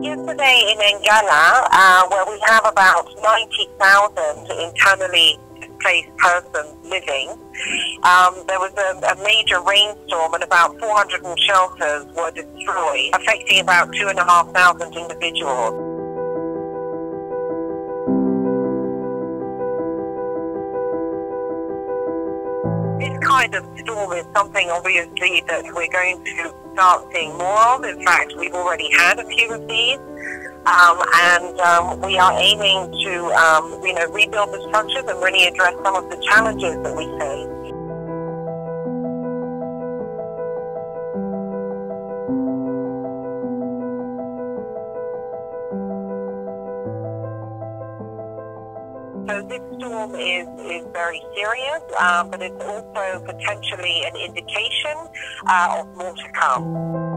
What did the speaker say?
Yesterday in Ngala, where we have about 90,000 internally displaced persons living, there was a major rainstorm and about 400 shelters were destroyed, affecting about 2,500 individuals. This kind of storm is something obviously that we're going to start seeing more of. In fact, we've already had a few of these, and we are aiming to rebuild the structures and really address some of the challenges that we face. So this storm is very serious, but it's also potentially an indication of more to come.